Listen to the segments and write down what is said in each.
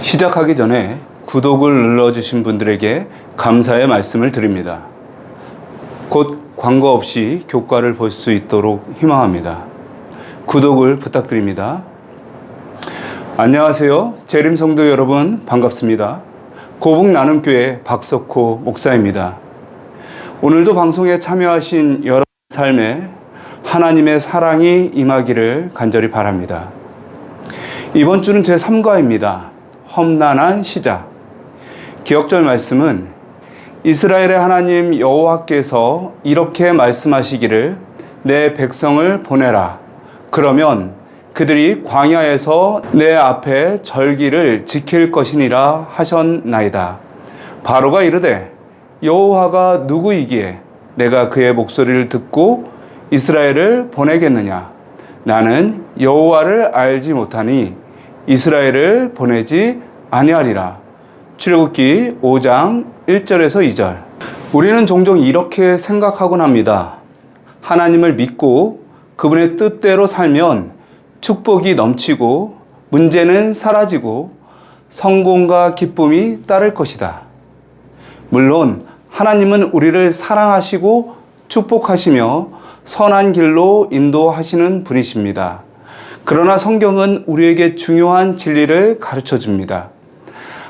시작하기 전에 구독을 눌러주신 분들에게 감사의 말씀을 드립니다. 곧 광고 없이 교과를 볼 수 있도록 희망합니다. 구독을 부탁드립니다. 안녕하세요. 재림성도 여러분 반갑습니다. 고북나눔교회 박석호 목사입니다. 오늘도 방송에 참여하신 여러분 삶에 하나님의 사랑이 임하기를 간절히 바랍니다. 이번 주는 제3과입니다. 험난한 시작. 기억절 말씀은 이스라엘의 하나님 여호와께서 이렇게 말씀하시기를 내 백성을 보내라. 그러면 그들이 광야에서 내 앞에 절기를 지킬 것이니라 하셨나이다. 바로가 이르되 여호와가 누구이기에 내가 그의 목소리를 듣고 이스라엘을 보내겠느냐. 나는 여호와를 알지 못하니 이스라엘을 보내지 아니하리라. 출애굽기 5장 1절에서 2절. 우리는 종종 이렇게 생각하곤 합니다. 하나님을 믿고 그분의 뜻대로 살면 축복이 넘치고 문제는 사라지고 성공과 기쁨이 따를 것이다. 물론 하나님은 우리를 사랑하시고 축복하시며 선한 길로 인도하시는 분이십니다. 그러나 성경은 우리에게 중요한 진리를 가르쳐 줍니다.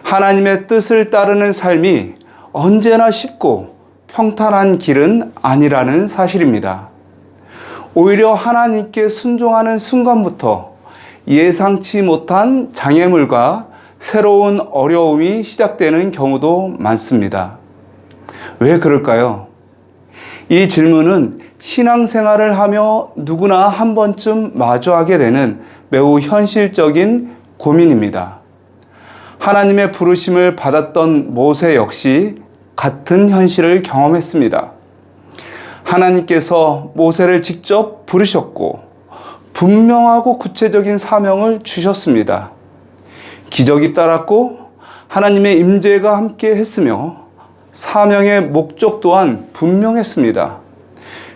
하나님의 뜻을 따르는 삶이 언제나 쉽고 평탄한 길은 아니라는 사실입니다. 오히려 하나님께 순종하는 순간부터 예상치 못한 장애물과 새로운 어려움이 시작되는 경우도 많습니다. 왜 그럴까요? 이 질문은 신앙생활을 하며 누구나 한 번쯤 마주하게 되는 매우 현실적인 고민입니다. 하나님의 부르심을 받았던 모세 역시 같은 현실을 경험했습니다. 하나님께서 모세를 직접 부르셨고 분명하고 구체적인 사명을 주셨습니다. 기적이 따랐고 하나님의 임재가 함께 했으며 사명의 목적 또한 분명했습니다.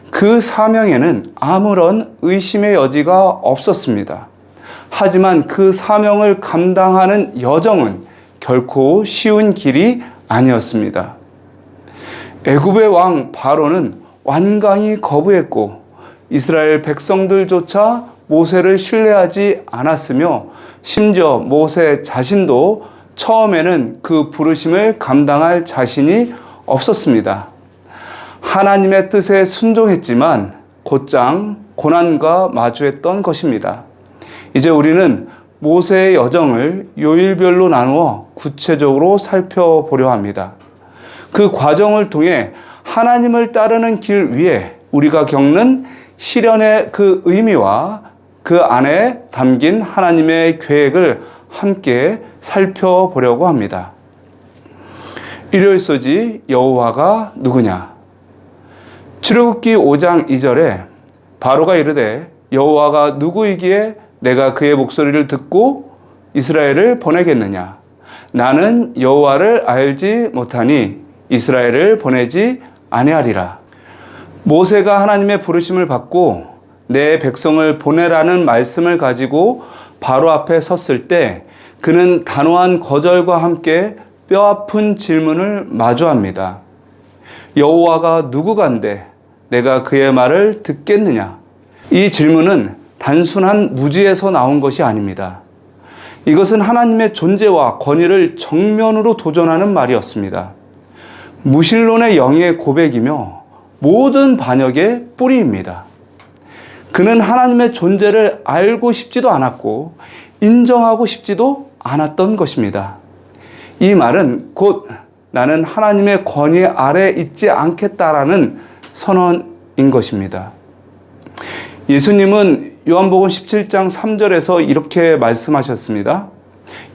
그 사명에는 아무런 의심의 여지가 없었습니다. 하지만 그 사명을 감당하는 여정은 결코 쉬운 길이 아니었습니다. 애굽의 왕 바로는 완강히 거부했고 이스라엘 백성들조차 모세를 신뢰하지 않았으며 심지어 모세 자신도 처음에는 그 부르심을 감당할 자신이 없었습니다. 하나님의 뜻에 순종했지만 곧장 고난과 마주했던 것입니다. 이제 우리는 모세의 여정을 요일별로 나누어 구체적으로 살펴보려 합니다. 그 과정을 통해 하나님을 따르는 길 위에 우리가 겪는 시련의 그 의미와 그 안에 담긴 하나님의 계획을 함께 살펴보려고 합니다. 일요일 소지 여호와가 누구냐? 출애굽기 5장 2절에 바로가 이르되 여호와가 누구이기에 내가 그의 목소리를 듣고 이스라엘을 보내겠느냐? 나는 여호와를 알지 못하니 이스라엘을 보내지 아니하리라. 모세가 하나님의 부르심을 받고 내 백성을 보내라는 말씀을 가지고 바로 앞에 섰을 때 그는 단호한 거절과 함께 뼈아픈 질문을 마주합니다. 여호와가 누구간데 내가 그의 말을 듣겠느냐? 이 질문은 단순한 무지에서 나온 것이 아닙니다. 이것은 하나님의 존재와 권위를 정면으로 도전하는 말이었습니다. 무신론의 영의 고백이며 모든 반역의 뿌리입니다. 그는 하나님의 존재를 알고 싶지도 않았고 인정하고 싶지도 않았던 것입니다. 이 말은 곧 나는 하나님의 권위 아래 있지 않겠다라는 선언인 것입니다. 예수님은 요한복음 17장 3절에서 이렇게 말씀하셨습니다.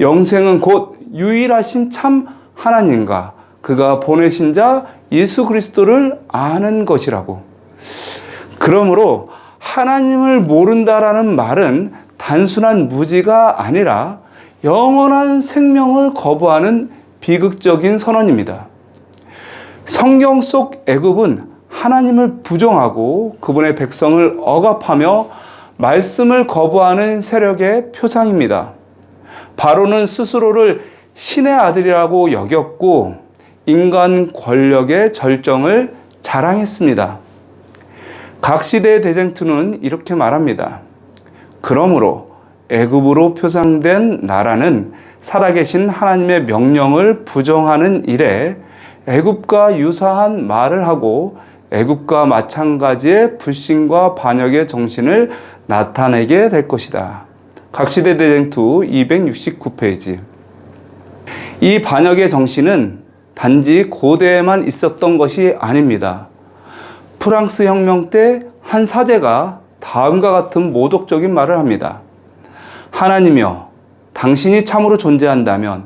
영생은 곧 유일하신 참 하나님과 그가 보내신 자 예수 그리스도를 아는 것이라고. 그러므로 하나님을 모른다라는 말은 단순한 무지가 아니라 영원한 생명을 거부하는 비극적인 선언입니다. 성경 속 애굽은 하나님을 부정하고 그분의 백성을 억압하며 말씀을 거부하는 세력의 표상입니다. 바로는 스스로를 신의 아들이라고 여겼고 인간 권력의 절정을 자랑했습니다. 각 시대의 대쟁투는 이렇게 말합니다. 그러므로 애굽으로 표상된 나라는 살아계신 하나님의 명령을 부정하는 일에 애굽과 유사한 말을 하고 애굽과 마찬가지의 불신과 반역의 정신을 나타내게 될 것이다. 각시대 대쟁투 269페이지. 이 반역의 정신은 단지 고대에만 있었던 것이 아닙니다. 프랑스 혁명 때 한 사제가 다음과 같은 모독적인 말을 합니다. 하나님이여, 당신이 참으로 존재한다면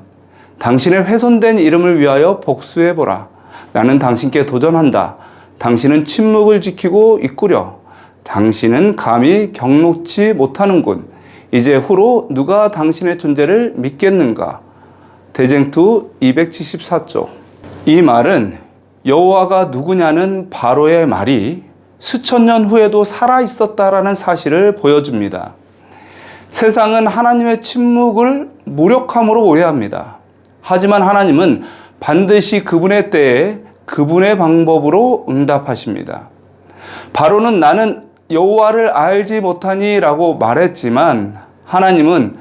당신의 훼손된 이름을 위하여 복수해보라. 나는 당신께 도전한다. 당신은 침묵을 지키고 있구려. 당신은 감히 격놓지 못하는군. 이제 후로 누가 당신의 존재를 믿겠는가? 대쟁투 274쪽. 이 말은 여호와가 누구냐는 바로의 말이 수천 년 후에도 살아있었다라는 사실을 보여줍니다. 세상은 하나님의 침묵을 무력함으로 오해합니다. 하지만 하나님은 반드시 그분의 때에 그분의 방법으로 응답하십니다. 바로는 나는 여호와를 알지 못하니 라고 말했지만 하나님은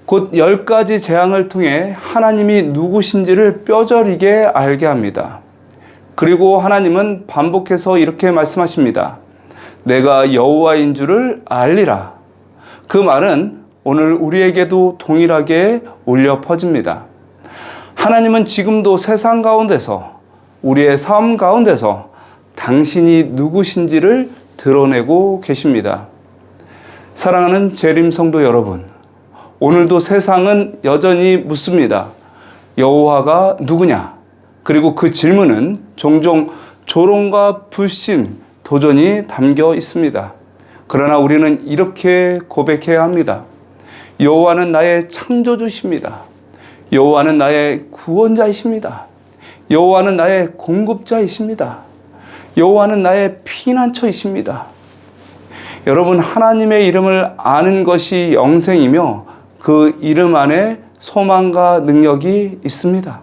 곧 10가지 재앙을 통해 하나님이 누구신지를 뼈저리게 알게 합니다. 그리고 하나님은 반복해서 이렇게 말씀하십니다. 내가 여호와인 줄을 알리라. 그 말은 오늘 우리에게도 동일하게 울려 퍼집니다. 하나님은 지금도 세상 가운데서 우리의 삶 가운데서 당신이 누구신지를 드러내고 계십니다. 사랑하는 재림 성도 여러분, 오늘도 세상은 여전히 묻습니다. 여호와가 누구냐? 그리고 그 질문은 종종 조롱과 불신, 도전이 담겨 있습니다. 그러나 우리는 이렇게 고백해야 합니다. 여호와는 나의 창조주십니다. 여호와는 나의 구원자이십니다. 여호와는 나의 공급자이십니다. 여호와는 나의 피난처이십니다. 여러분, 하나님의 이름을 아는 것이 영생이며 그 이름 안에 소망과 능력이 있습니다.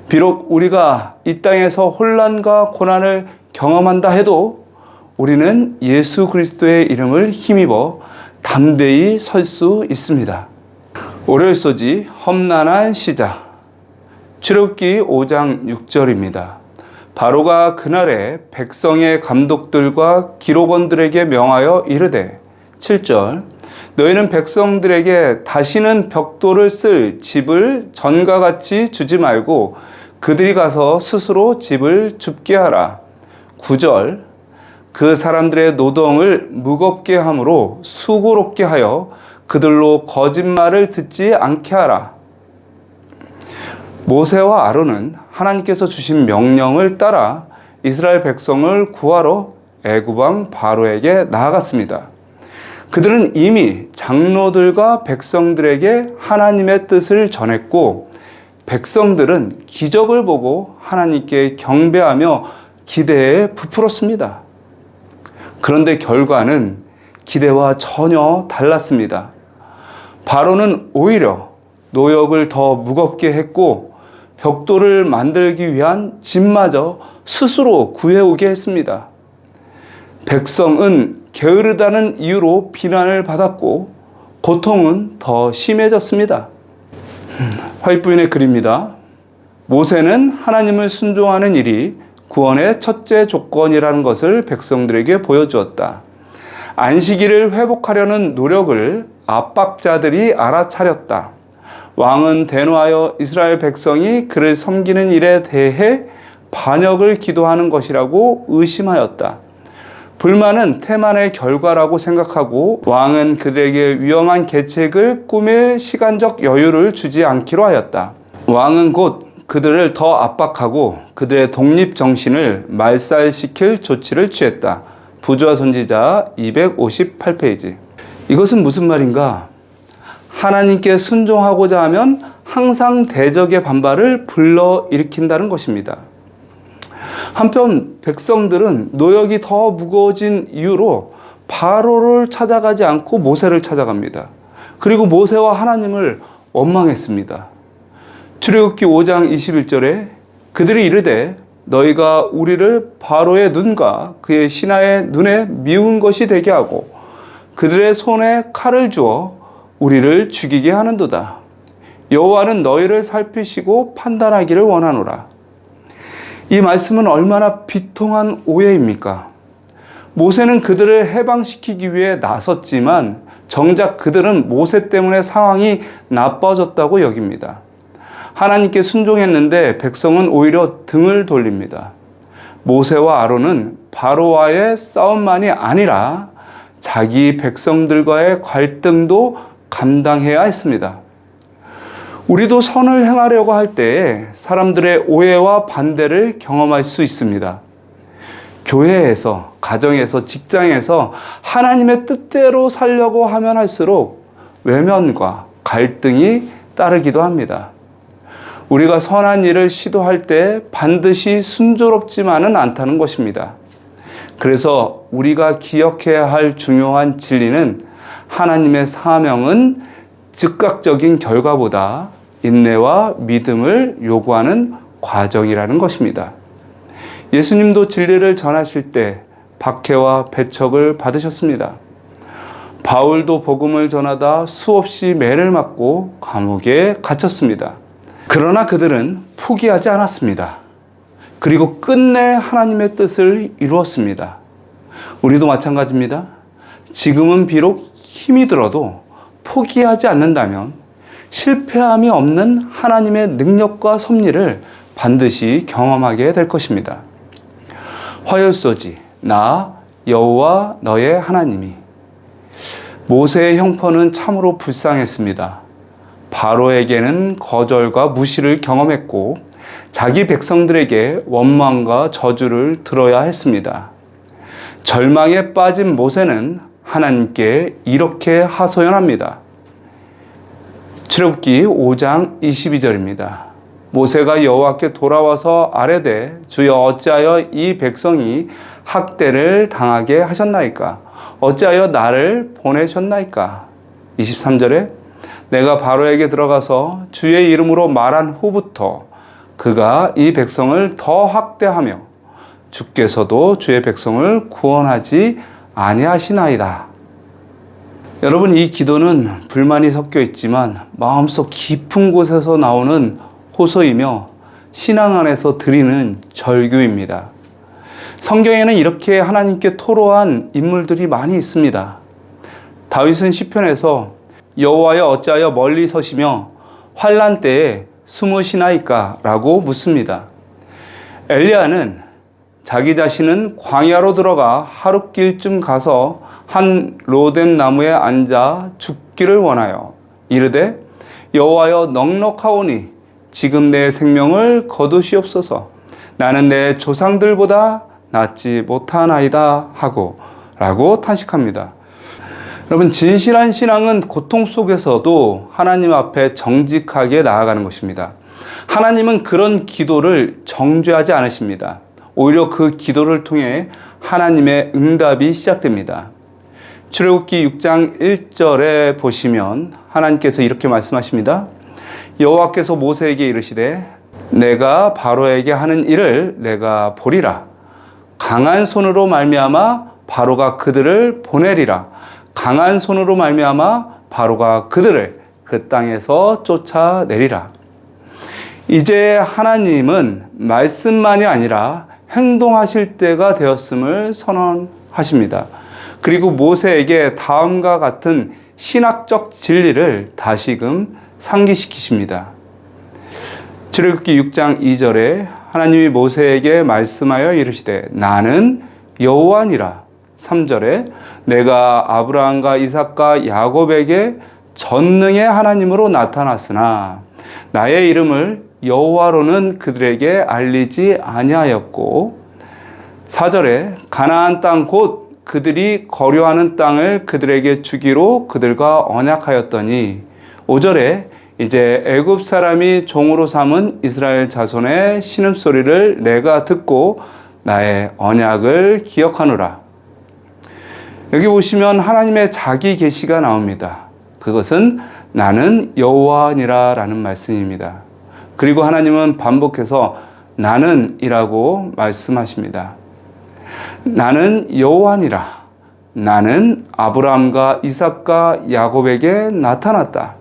비록 우리가 이 땅에서 혼란과 고난을 경험한다 해도 우리는 예수 그리스도의 이름을 힘입어 담대히 설 수 있습니다. 월요일 소지 험난한 시작. 출애굽기 5장 6절입니다. 바로가 그날에 백성의 감독들과 기록원들에게 명하여 이르되 7절 너희는 백성들에게 다시는 벽돌을 쓸 집을 전과 같이 주지 말고 그들이 가서 스스로 집을 줍게 하라. 9절 그 사람들의 노동을 무겁게 함으로 수고롭게 하여 그들로 거짓말을 듣지 않게 하라. 모세와 아론은 하나님께서 주신 명령을 따라 이스라엘 백성을 구하러 애굽 왕 바로에게 나아갔습니다. 그들은 이미 장로들과 백성들에게 하나님의 뜻을 전했고 백성들은 기적을 보고 하나님께 경배하며 기대에 부풀었습니다. 그런데 결과는 기대와 전혀 달랐습니다. 바로는 오히려 노역을 더 무겁게 했고 벽돌을 만들기 위한 집마저 스스로 구해오게 했습니다. 백성은 게으르다는 이유로 비난을 받았고 고통은 더 심해졌습니다. 화이트부인의 글입니다. 모세는 하나님을 순종하는 일이 구원의 첫째 조건이라는 것을 백성들에게 보여주었다. 안식일을 회복하려는 노력을 압박자들이 알아차렸다. 왕은 대노하여 이스라엘 백성이 그를 섬기는 일에 대해 반역을 기도하는 것이라고 의심하였다. 불만은 태만의 결과라고 생각하고 왕은 그들에게 위험한 계책을 꾸밀 시간적 여유를 주지 않기로 하였다. 왕은 곧 그들을 더 압박하고 그들의 독립정신을 말살시킬 조치를 취했다. 부조와 선지자 258페이지. 이것은 무슨 말인가? 하나님께 순종하고자 하면 항상 대적의 반발을 불러일으킨다는 것입니다. 한편 백성들은 노역이 더 무거워진 이유로 바로를 찾아가지 않고 모세를 찾아갑니다. 그리고 모세와 하나님을 원망했습니다. 출애굽기 5장 21절에 그들이 이르되 너희가 우리를 바로의 눈과 그의 신하의 눈에 미운 것이 되게 하고 그들의 손에 칼을 주어 우리를 죽이게 하는도다. 여호와는 너희를 살피시고 판단하기를 원하노라. 이 말씀은 얼마나 비통한 오해입니까? 모세는 그들을 해방시키기 위해 나섰지만 정작 그들은 모세 때문에 상황이 나빠졌다고 여깁니다. 하나님께 순종했는데 백성은 오히려 등을 돌립니다. 모세와 아론은 바로와의 싸움만이 아니라 자기 백성들과의 갈등도 감당해야 했습니다. 우리도 선을 행하려고 할 때에 사람들의 오해와 반대를 경험할 수 있습니다. 교회에서, 가정에서, 직장에서 하나님의 뜻대로 살려고 하면 할수록 외면과 갈등이 따르기도 합니다. 우리가 선한 일을 시도할 때 반드시 순조롭지만은 않다는 것입니다. 그래서 우리가 기억해야 할 중요한 진리는 하나님의 사명은 즉각적인 결과보다 인내와 믿음을 요구하는 과정이라는 것입니다. 예수님도 진리를 전하실 때 박해와 배척을 받으셨습니다. 바울도 복음을 전하다 수없이 매를 맞고 감옥에 갇혔습니다. 그러나 그들은 포기하지 않았습니다. 그리고 끝내 하나님의 뜻을 이루었습니다. 우리도 마찬가지입니다. 지금은 비록 힘이 들어도 포기하지 않는다면 실패함이 없는 하나님의 능력과 섭리를 반드시 경험하게 될 것입니다. 화요소지 나 여호와 너의 하나님이. 모세의 형편은 참으로 불쌍했습니다. 바로에게는 거절과 무시를 경험했고 자기 백성들에게 원망과 저주를 들어야 했습니다. 절망에 빠진 모세는 하나님께 이렇게 하소연합니다. 출애굽기 5장 22절입니다. 모세가 여호와께 돌아와서 아뢰되 주여 어찌하여 이 백성이 학대를 당하게 하셨나이까? 어찌하여 나를 보내셨나이까? 23절에 내가 바로에게 들어가서 주의 이름으로 말한 후부터 그가 이 백성을 더 학대하며 주께서도 주의 백성을 구원하지 아니하시나이다. 여러분, 이 기도는 불만이 섞여 있지만 마음속 깊은 곳에서 나오는 호소이며 신앙 안에서 드리는 절규입니다. 성경에는 이렇게 하나님께 토로한 인물들이 많이 있습니다. 다윗은 시편에서 여호와여 어찌하여 멀리 서시며 환난 때에 숨으시나이까? 라고 묻습니다. 엘리야는 자기 자신은 광야로 들어가 하룻길쯤 가서 한 로뎀 나무에 앉아 죽기를 원하여 이르되 여호와여 넉넉하오니 지금 내 생명을 거두시옵소서. 나는 내 조상들보다 낫지 못하나이다 하고 라고 탄식합니다. 여러분, 진실한 신앙은 고통 속에서도 하나님 앞에 정직하게 나아가는 것입니다. 하나님은 그런 기도를 정죄하지 않으십니다. 오히려 그 기도를 통해 하나님의 응답이 시작됩니다. 출애굽기 6장 1절에 보시면 하나님께서 이렇게 말씀하십니다. 여호와께서 모세에게 이르시되 내가 바로에게 하는 일을 내가 보리라. 강한 손으로 말미암아 바로가 그들을 보내리라. 강한 손으로 말미암아 바로가 그들을 그 땅에서 쫓아내리라. 이제 하나님은 말씀만이 아니라 행동하실 때가 되었음을 선언하십니다. 그리고 모세에게 다음과 같은 신학적 진리를 다시금 상기시키십니다. 출애굽기 6장 2절에 하나님이 모세에게 말씀하여 이르시되 나는 여호와니라. 3절에 내가 아브라함과 이삭과 야곱에게 전능의 하나님으로 나타났으나 나의 이름을 여호와로는 그들에게 알리지 아니하였고 4절에 가나안 땅 곧 그들이 거류하는 땅을 그들에게 주기로 그들과 언약하였더니 5절에 이제 애굽 사람이 종으로 삼은 이스라엘 자손의 신음소리를 내가 듣고 나의 언약을 기억하노라. 여기 보시면 하나님의 자기 계시가 나옵니다. 그것은 나는 여호와니라 라는 말씀입니다. 그리고 하나님은 반복해서 나는 이라고 말씀하십니다. 나는 여호와니라. 나는 아브라함과 이삭과 야곱에게 나타났다.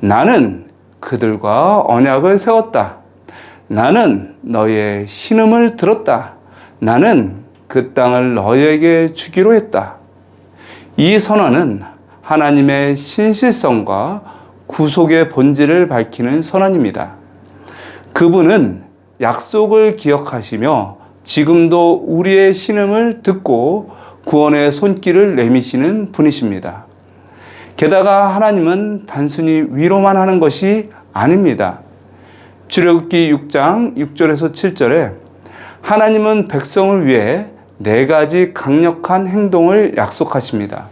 나는 그들과 언약을 세웠다. 나는 너의 신음을 들었다. 나는 그 땅을 너희에게 주기로 했다. 이 선언은 하나님의 신실성과 구속의 본질을 밝히는 선언입니다. 그분은 약속을 기억하시며 지금도 우리의 신음을 듣고 구원의 손길을 내미시는 분이십니다. 게다가 하나님은 단순히 위로만 하는 것이 아닙니다. 출애굽기 6장 6절에서 7절에 하나님은 백성을 위해 4가지 강력한 행동을 약속하십니다.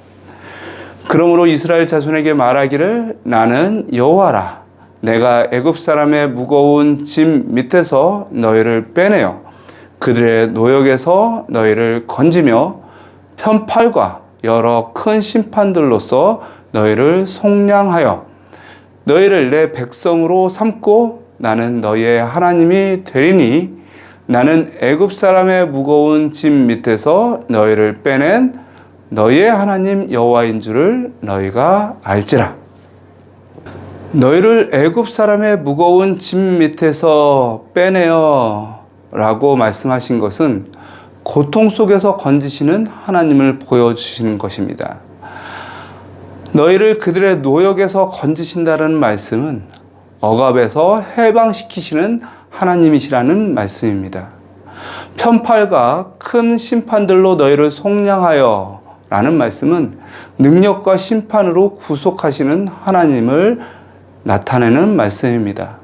그러므로 이스라엘 자손에게 말하기를 나는 여호와라. 내가 애굽 사람의 무거운 짐 밑에서 너희를 빼내어 그들의 노역에서 너희를 건지며 편팔과 여러 큰 심판들로서 너희를 속량하여 너희를 내 백성으로 삼고 나는 너희의 하나님이 되리니 나는 애굽 사람의 무거운 짐 밑에서 너희를 빼낸 너희의 하나님 여호와인 줄을 너희가 알지라. 너희를 애굽 사람의 무거운 짐 밑에서 빼내어 라고 말씀하신 것은 고통 속에서 건지시는 하나님을 보여주시는 것입니다. 너희를 그들의 노역에서 건지신다는 말씀은 억압에서 해방시키시는 하나님이시라는 말씀입니다. 편팔과 큰 심판들로 너희를 속량하여 라는 말씀은 능력과 심판으로 구속하시는 하나님을 나타내는 말씀입니다.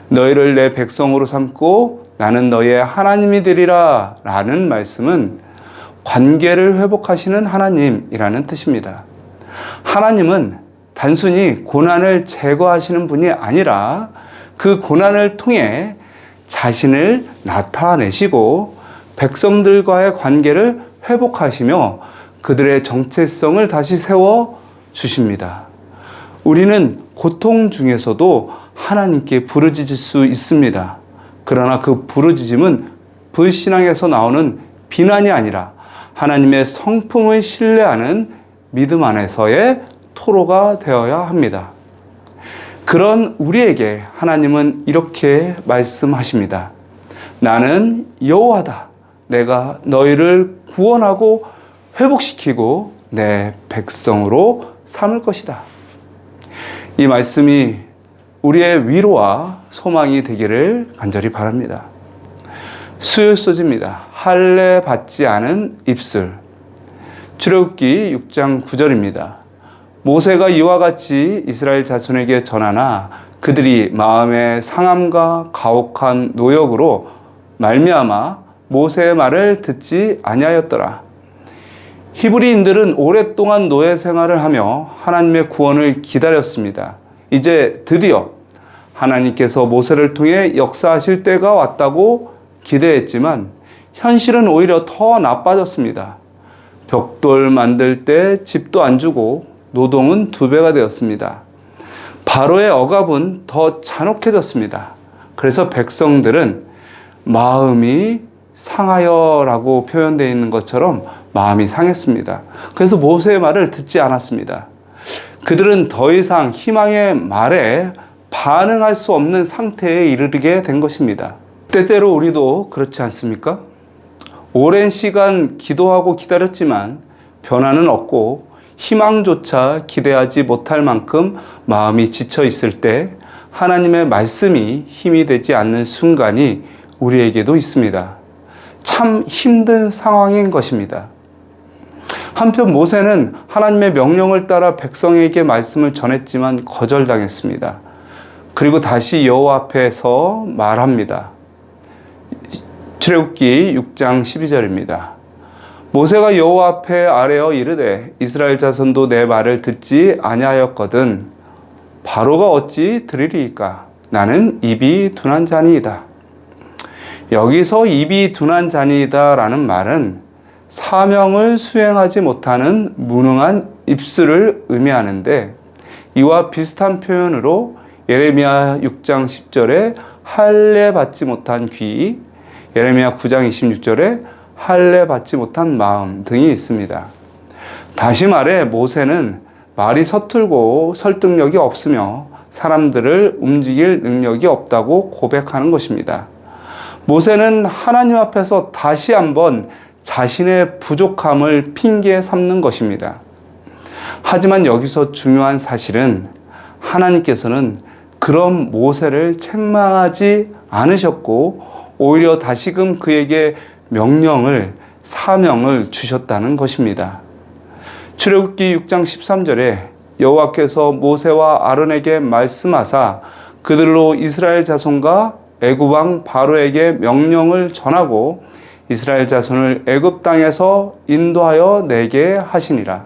너희를 내 백성으로 삼고 나는 너희의 하나님이 되리라 라는 말씀은 관계를 회복하시는 하나님이라는 뜻입니다. 하나님은 단순히 고난을 제거하시는 분이 아니라 그 고난을 통해 자신을 나타내시고 백성들과의 관계를 회복하시며 그들의 정체성을 다시 세워 주십니다. 우리는 고통 중에서도 하나님께 부르짖을 수 있습니다. 그러나 그 부르짖음은 불신앙에서 나오는 비난이 아니라 하나님의 성품을 신뢰하는 믿음 안에서의 토로가 되어야 합니다. 그런 우리에게 하나님은 이렇게 말씀하십니다. 나는 여호와다. 내가 너희를 구원하고 회복시키고 내 백성으로 삼을 것이다. 이 말씀이 우리의 위로와 소망이 되기를 간절히 바랍니다. 수요 소지입니다. 할례 받지 않은 입술. 출애굽기 6장 9절입니다. 모세가 이와 같이 이스라엘 자손에게 전하나 그들이 마음의 상함과 가혹한 노역으로 말미암아 모세의 말을 듣지 아니하였더라. 히브리인들은 오랫동안 노예 생활을 하며 하나님의 구원을 기다렸습니다. 이제 드디어 하나님께서 모세를 통해 역사하실 때가 왔다고 기대했지만 현실은 오히려 더 나빠졌습니다. 벽돌 만들 때 집도 안 주고 노동은 2배가 되었습니다. 바로의 억압은 더 잔혹해졌습니다. 그래서 백성들은 마음이 상하여라고 표현되어 있는 것처럼 마음이 상했습니다. 그래서 모세의 말을 듣지 않았습니다. 그들은 더 이상 희망의 말에 반응할 수 없는 상태에 이르게 된 것입니다. 때때로 우리도 그렇지 않습니까? 오랜 시간 기도하고 기다렸지만 변화는 없고 희망조차 기대하지 못할 만큼 마음이 지쳐 있을 때 하나님의 말씀이 힘이 되지 않는 순간이 우리에게도 있습니다. 참 힘든 상황인 것입니다. 한편 모세는 하나님의 명령을 따라 백성에게 말씀을 전했지만 거절당했습니다. 그리고 다시 여호와 앞에서 말합니다. 출애굽기 6장 12절입니다. 모세가 여호와 앞에 아뢰어 이르되 이스라엘 자손도 내 말을 듣지 아니하였거든 바로가 어찌 들으리이까? 나는 입이 둔한 자니이다. 여기서 입이 둔한 자니이다 라는 말은 사명을 수행하지 못하는 무능한 입술을 의미하는데 이와 비슷한 표현으로 예레미야 6장 10절에 할례 받지 못한 귀, 예레미야 9장 26절에 할례 받지 못한 마음 등이 있습니다. 다시 말해 모세는 말이 서툴고 설득력이 없으며 사람들을 움직일 능력이 없다고 고백하는 것입니다. 모세는 하나님 앞에서 다시 한번 자신의 부족함을 핑계 삼는 것입니다. 하지만 여기서 중요한 사실은 하나님께서는 그런 모세를 책망하지 않으셨고 오히려 다시금 그에게 명령을, 사명을 주셨다는 것입니다. 출애굽기 6장 13절에 여호와께서 모세와 아론에게 말씀하사 그들로 이스라엘 자손과 애굽 왕 바로에게 명령을 전하고 이스라엘 자손을 애굽 땅에서 인도하여 내게 하시니라.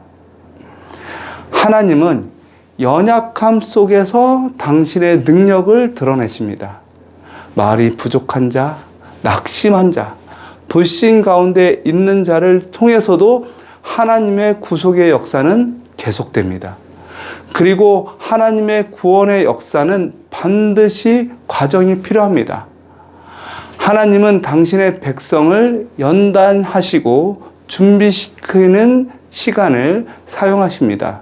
하나님은 연약함 속에서 당신의 능력을 드러내십니다. 말이 부족한 자, 낙심한 자, 불신 가운데 있는 자를 통해서도 하나님의 구속의 역사는 계속됩니다. 그리고 하나님의 구원의 역사는 반드시 과정이 필요합니다. 하나님은 당신의 백성을 연단하시고 준비시키는 시간을 사용하십니다.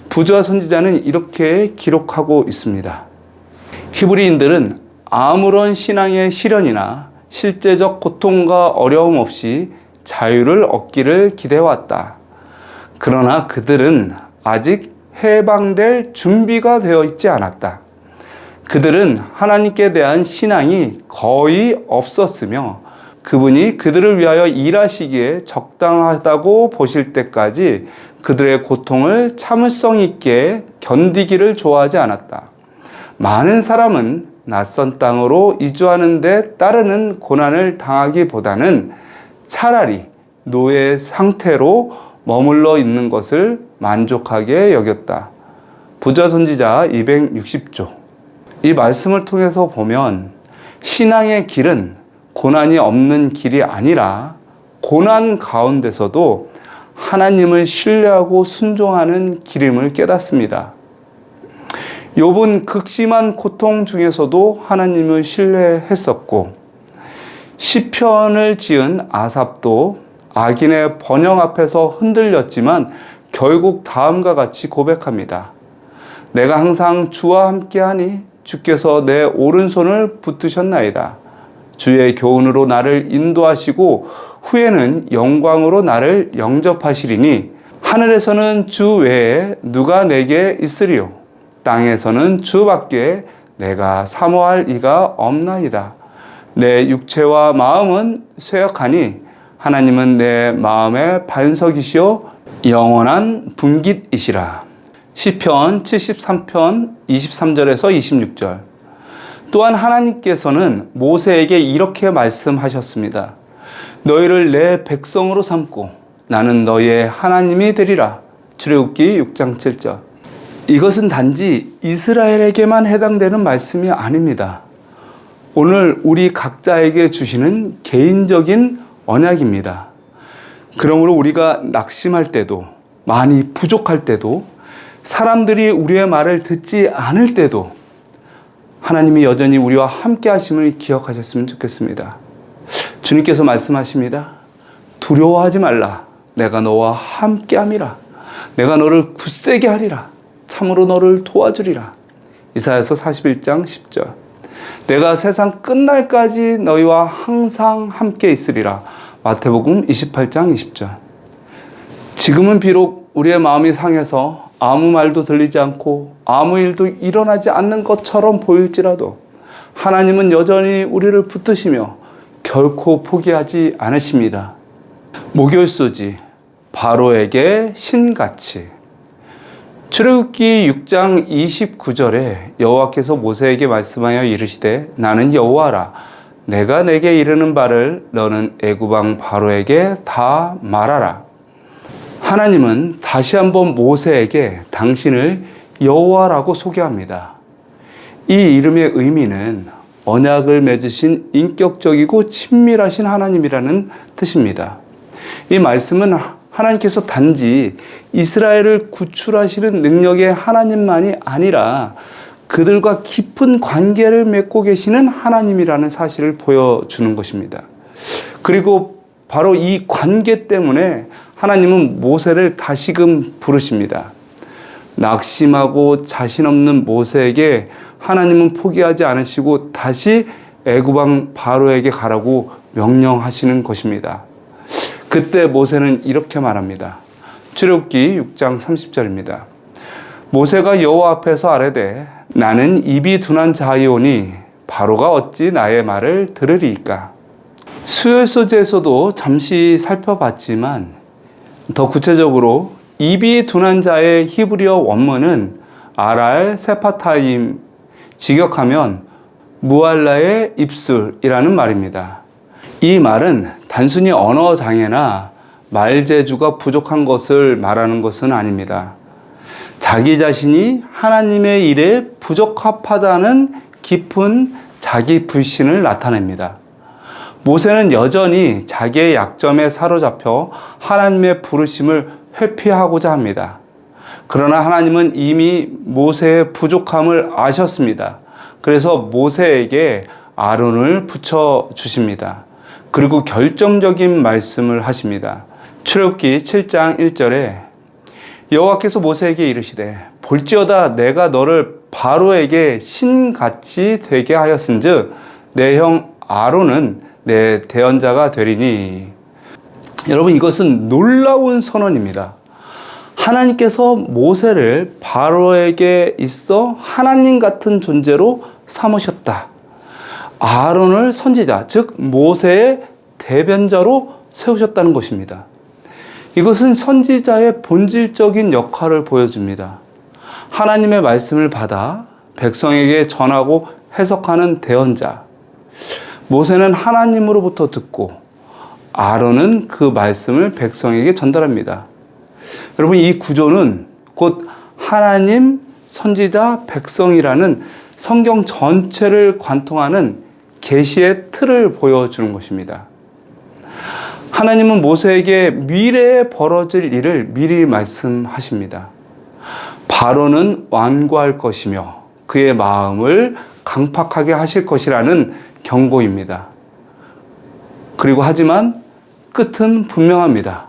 부조와 선지자는 이렇게 기록하고 있습니다. 히브리인들은 아무런 신앙의 시련이나 실제적 고통과 어려움 없이 자유를 얻기를 기대해왔다. 그러나 그들은 아직 해방될 준비가 되어 있지 않았다. 그들은 하나님께 대한 신앙이 거의 없었으며 그분이 그들을 위하여 일하시기에 적당하다고 보실 때까지 그들의 고통을 참을성 있게 견디기를 좋아하지 않았다. 많은 사람은 낯선 땅으로 이주하는 데 따르는 고난을 당하기보다는 차라리 노예 상태로 머물러 있는 것을 만족하게 여겼다. 부조 선지자 260조. 이 말씀을 통해서 보면 신앙의 길은 고난이 없는 길이 아니라 고난 가운데서도 하나님을 신뢰하고 순종하는 길임을 깨닫습니다. 욥은 극심한 고통 중에서도 하나님을 신뢰했었고 시편을 지은 아삽도 악인의 번영 앞에서 흔들렸지만 결국 다음과 같이 고백합니다. 내가 항상 주와 함께하니 주께서 내 오른손을 붙드셨나이다. 주의 교훈으로 나를 인도하시고 후에는 영광으로 나를 영접하시리니 하늘에서는 주 외에 누가 내게 있으리요. 땅에서는 주밖에 내가 사모할 이가 없나이다. 내 육체와 마음은 쇠약하니 하나님은 내 마음의 반석이시요 영원한 분깃이시라. 시편 73편 23절에서 26절. 또한 하나님께서는 모세에게 이렇게 말씀하셨습니다. 너희를 내 백성으로 삼고 나는 너희의 하나님이 되리라. 출애굽기 6장 7절. 이것은 단지 이스라엘에게만 해당되는 말씀이 아닙니다. 오늘 우리 각자에게 주시는 개인적인 언약입니다. 그러므로 우리가 낙심할 때도, 많이 부족할 때도, 사람들이 우리의 말을 듣지 않을 때도 하나님이 여전히 우리와 함께 하심을 기억하셨으면 좋겠습니다. 주님께서 말씀하십니다. 두려워하지 말라. 내가 너와 함께 함이라. 내가 너를 굳세게 하리라. 참으로 너를 도와주리라. 이사야서 41장 10절. 내가 세상 끝날까지 너희와 항상 함께 있으리라. 마태복음 28장 20절. 지금은 비록 우리의 마음이 상해서 아무 말도 들리지 않고 아무 일도 일어나지 않는 것처럼 보일지라도 하나님은 여전히 우리를 붙드시며 결코 포기하지 않으십니다. 목요일소지 바로에게 신같이. 출애굽기 6장 29절에 여호와께서 모세에게 말씀하여 이르시되 나는 여호와라. 내가 내게 이르는 바를 너는 애굽 왕 바로에게 다 말하라. 하나님은 다시 한번 모세에게 당신을 여호와라고 소개합니다. 이 이름의 의미는 언약을 맺으신 인격적이고 친밀하신 하나님이라는 뜻입니다. 이 말씀은 하나님께서 단지 이스라엘을 구출하시는 능력의 하나님만이 아니라 그들과 깊은 관계를 맺고 계시는 하나님이라는 사실을 보여주는 것입니다. 그리고 바로 이 관계 때문에 하나님은 모세를 다시금 부르십니다. 낙심하고 자신 없는 모세에게 하나님은 포기하지 않으시고 다시 애굽 왕 바로에게 가라고 명령하시는 것입니다. 그때 모세는 이렇게 말합니다. 출애굽기 6장 30절입니다. 모세가 여호와 앞에서 아뢰되 나는 입이 둔한 자이오니 바로가 어찌 나의 말을 들으리이까. 수요 소재에서도 잠시 살펴봤지만 더 구체적으로 입이 둔한 자의 히브리어 원문은 아랄 세파타임, 직역하면 무알라의 입술이라는 말입니다. 이 말은 단순히 언어 장애나 말재주가 부족한 것을 말하는 것은 아닙니다. 자기 자신이 하나님의 일에 부적합하다는 깊은 자기 불신을 나타냅니다. 모세는 여전히 자기의 약점에 사로잡혀 하나님의 부르심을 회피하고자 합니다. 그러나 하나님은 이미 모세의 부족함을 아셨습니다. 그래서 모세에게 아론을 붙여주십니다. 그리고 결정적인 말씀을 하십니다. 출애굽기 7장 1절에 여호와께서 모세에게 이르시되 볼지어다 내가 너를 바로에게 신같이 되게 하였은즉 내 형 아론은 내 대언자가 되리니. 여러분, 이것은 놀라운 선언입니다. 하나님께서 모세를 바로에게 있어 하나님 같은 존재로 삼으셨다. 아론을 선지자, 즉 모세의 대변자로 세우셨다는 것입니다. 이것은 선지자의 본질적인 역할을 보여줍니다. 하나님의 말씀을 받아 백성에게 전하고 해석하는 대언자. 모세는 하나님으로부터 듣고 아론은 그 말씀을 백성에게 전달합니다. 여러분, 이 구조는 곧 하나님, 선지자, 백성이라는 성경 전체를 관통하는 계시의 틀을 보여주는 것입니다. 하나님은 모세에게 미래에 벌어질 일을 미리 말씀하십니다. 바로는 완고할 것이며 그의 마음을 강팍하게 하실 것이라는 경고입니다. 그리고 하지만 끝은 분명합니다.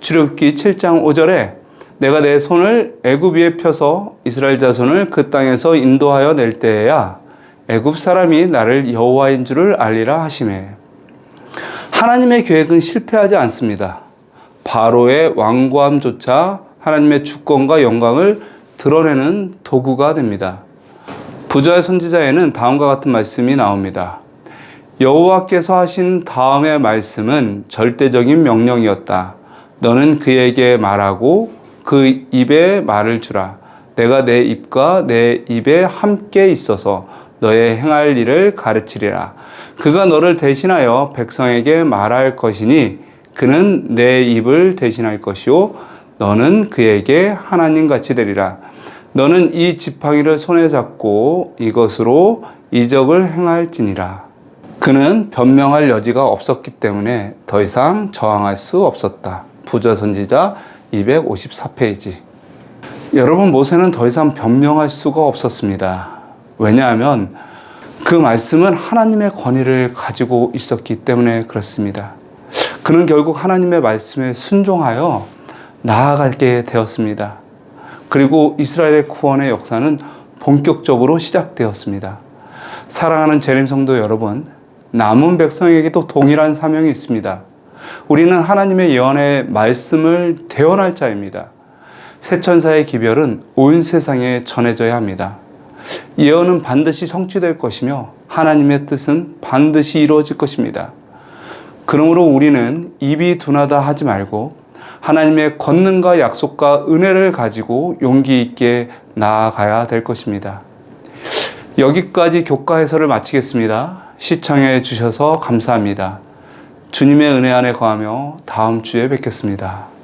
출애굽기 7장 5절에 내가 내 손을 애굽 위에 펴서 이스라엘 자손을 그 땅에서 인도하여 낼 때에야 애굽 사람이 나를 여호와인 줄을 알리라 하시매. 하나님의 계획은 실패하지 않습니다. 바로의 완고함조차 하나님의 주권과 영광을 드러내는 도구가 됩니다. 부자의 선지자에는 다음과 같은 말씀이 나옵니다. 여호와께서 하신 다음의 말씀은 절대적인 명령이었다. 너는 그에게 말하고 그 입에 말을 주라. 내가 내 입과 내 입에 함께 있어서 너의 행할 일을 가르치리라. 그가 너를 대신하여 백성에게 말할 것이니 그는 내 입을 대신할 것이요 너는 그에게 하나님같이 되리라. 너는 이 지팡이를 손에 잡고 이것으로 이적을 행할지니라. 그는 변명할 여지가 없었기 때문에 더 이상 저항할 수 없었다. 부자 선지자 254페이지. 여러분, 모세는 더 이상 변명할 수가 없었습니다. 왜냐하면 그 말씀은 하나님의 권위를 가지고 있었기 때문에 그렇습니다. 그는 결국 하나님의 말씀에 순종하여 나아가게 되었습니다. 그리고 이스라엘의 구원의 역사는 본격적으로 시작되었습니다. 사랑하는 재림 성도 여러분, 남은 백성에게도 동일한 사명이 있습니다. 우리는 하나님의 예언의 말씀을 대언할 자입니다. 새 천사의 기별은 온 세상에 전해져야 합니다. 예언은 반드시 성취될 것이며 하나님의 뜻은 반드시 이루어질 것입니다. 그러므로 우리는 입이 둔하다 하지 말고 하나님의 권능과 약속과 은혜를 가지고 용기 있게 나아가야 될 것입니다. 여기까지 교과 해설을 마치겠습니다. 시청해 주셔서 감사합니다. 주님의 은혜 안에 거하며 다음 주에 뵙겠습니다.